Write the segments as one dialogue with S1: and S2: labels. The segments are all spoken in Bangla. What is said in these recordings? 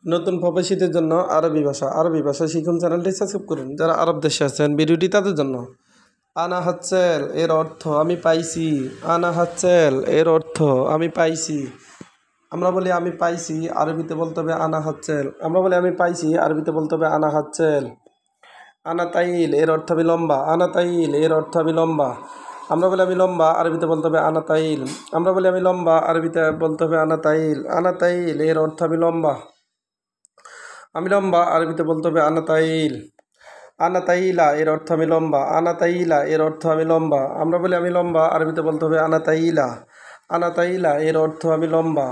S1: নতুন প্রবাসীদের জন্য আরবি ভাষা শিখুন চ্যানেলটি সাবস্ক্রাইব করুন। যারা আরব দেশে আছেন ভিডিওটি তাদের জন্য। আনা হাচ্ছেল এর অর্থ আমি পাইছি। আনা হাচ্ছেল এর অর্থ আমি পাইছি। আমরা বলি আমি পাইছি, আরবিতে বলতে হবে আনা হাচ্ছেল। আমরা বলি আমি পাইছি, আরবিতে বলতে হবে আনা হাচ্ছেল। আনা তাইল এর অর্থ আমি লম্বা। আনা তাইল এর অর্থ আমি লম্বা। আমরা বলি আমি লম্বা, আরবিতে বলতে হবে আনা তাইল। আমরা বলি আমি লম্বা, আরবিতে বলতে হবে আনা তাইল। আনা তাইল এর অর্থ আমি লম্বা। আমি লম্বা, আরবিতে বলতে হবে আনা তাইল। আনা তাইলা এর অর্থ আমি লম্বা। আনা তাইলা এর অর্থ আমি লম্বা। আমরা বলি আমি লম্বা, আরবিতে বলতে হবে আনা তাইলা। আনা তাইলা এর অর্থ আমি লম্বা।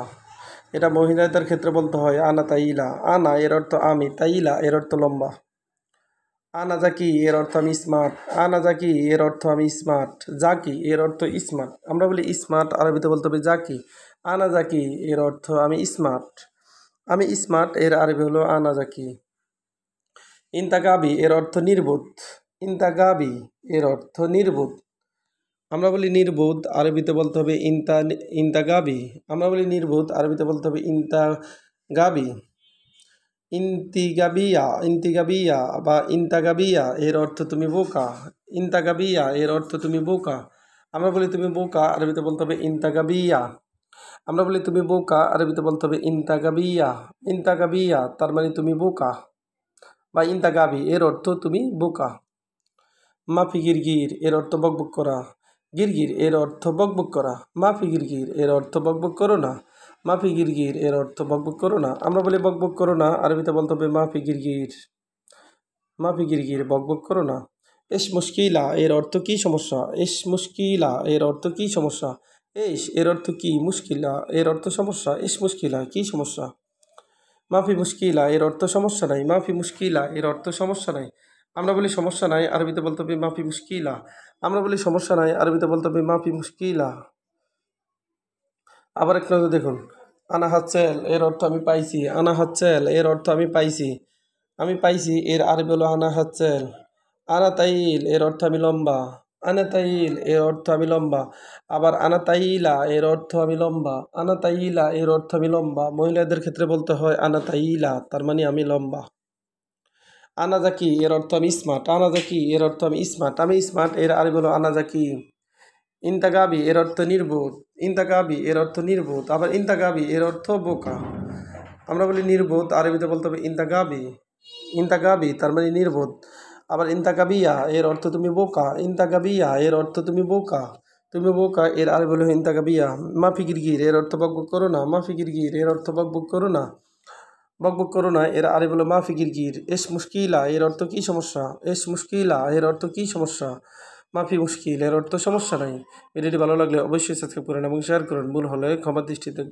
S1: এটা মহিলাদের ক্ষেত্রে বলতে হয় আনা তাইলা। আনা এর অর্থ আমি, তাইলা এর অর্থ লম্বা। আনা জাকি এর অর্থ আমি স্মার্ট। আনা জাকি এর অর্থ আমি স্মার্ট। জাকি এর অর্থ স্মার্ট। আমরা বলি স্মার্ট, আরবিতে বলতে হবে জাকি। আনা জাকি এর অর্থ আমি স্মার্ট। আমি স্মার্ট এর আরবি হলো আনা জাকি। ইন্তাগাবি এর অর্থ নির্বোধ। ইন্তাগাবি এর অর্থ নির্বোধ। আমরা বলি নির্বোধ, আরবিতে বলতে হবে ইন্তাগাবি। আমরা বলি নির্বোধ, আরবিতে বলতে হবে ইন্তাগাবি। ইন্তিগাবিয়া বা ইন্তাগাবিয়া এর অর্থ তুমি বোকা। ইন্তাগাবিয়া এর অর্থ তুমি বোকা। আমরা বলি তুমি বোকা, আরবিতে বলতে হবে ইন্তাগাবিয়া। আমরা বলি তুমি বোকা, আরবিতে বলতে হবে ইন্তাগাবিয়া। ইন্তাগাবিয়া তার মানে তুমি বোকা, বা ইন্তাগাবি এর অর্থ তুমি বোকা। মাফি গিরগির এর অর্থ বকবক করা। গিরগির এর অর্থ বকবক করা। মাফি গিরগির এর অর্থ বকবক করো না। মাফি গিরগির এর অর্থ বকবক করো না। আমরা বলি বকবক করো না, আরবিতে বলতে হবে মাফি গিরগির। মাফি গিরগির বকবক করো না। এস মুশকিলা এর অর্থ কি সমস্যা। এস মুশকিলা এর অর্থ কি সমস্যা। এস এর অর্থ কি, মুশকিলা এর অর্থ সমস্যা। এস মুশকিলা কি সমস্যা। মাফি মুশকিলা এর অর্থ সমস্যা নাই। মাফি মুশকিলা এর অর্থ সমস্যা নাই। আমরা বলি সমস্যা নাই, আরবিতে বলতে হবে মাফি মুশকিলা। আমরা বলি সমস্যা নাই, আরবিতে বলতে হবে মাফি মুশকিলা। আবার এক নজর দেখুন, আনা হাচ্ছেল এর অর্থ আমি পাইছি। আনা হাচ্ছেল এর অর্থ আমি পাইছি। আমি পাইছি এর আরবি হলো আনা হাচ্ছেল। আনা তাইল এর অর্থ আমি লম্বা। আনা তাইল এর অর্থ আমি লম্বা। আবার আনা তাইলা এর অর্থ আমি লম্বা। আনা তাইলা এর অর্থ আমি লম্বা। মহিলাদের ক্ষেত্রে বলতে হয় আনা তাইলা, তার মানে আমি লম্বা। আনা জাকি এর অর্থ আমি স্মার্ট। আনা জাকি এর অর্থ আমি স্মার্ট। আমি স্মার্ট এর আরবি হলো আনা জাকি। ইন্তাগাবি এর অর্থ নির্বোধ। ইন্তাগাবি এর অর্থ নির্বোধ। আবার ইন্তাগাবি এর অর্থ বোকা। আমরা বলি নির্বোধ, আরবিতে বলতে হবে ইন্তাগাবি। ইন্তাগাবি তার মানে নির্বোধ। আবার ইন্তাগাবিয়া এর অর্থ তুমি বোকা। ইন্তাগাবিয়া এর অর্থ তুমি বোকা। তুমি বোকা এর আরবি হলো ইন্তাগাবিয়া। মাফি গিরগির এর অর্থ বকবক করো না। মাফি গিরগির এর অর্থ বকবক করো না। বকবক করো না এর আরবি হলো মাফি গিরগির। এস মুশকিলা এর অর্থ কি সমস্যা। এস মুশকিলা এর অর্থ কি সমস্যা। মাফি মুশকিল এর অর্থ সমস্যা নাই। ভিডিওটি ভালো লাগলে অবশ্যই সাবস্ক্রাইব করুন এবং শেয়ার করুন। ভুল হলে ক্ষমার দৃষ্টিতে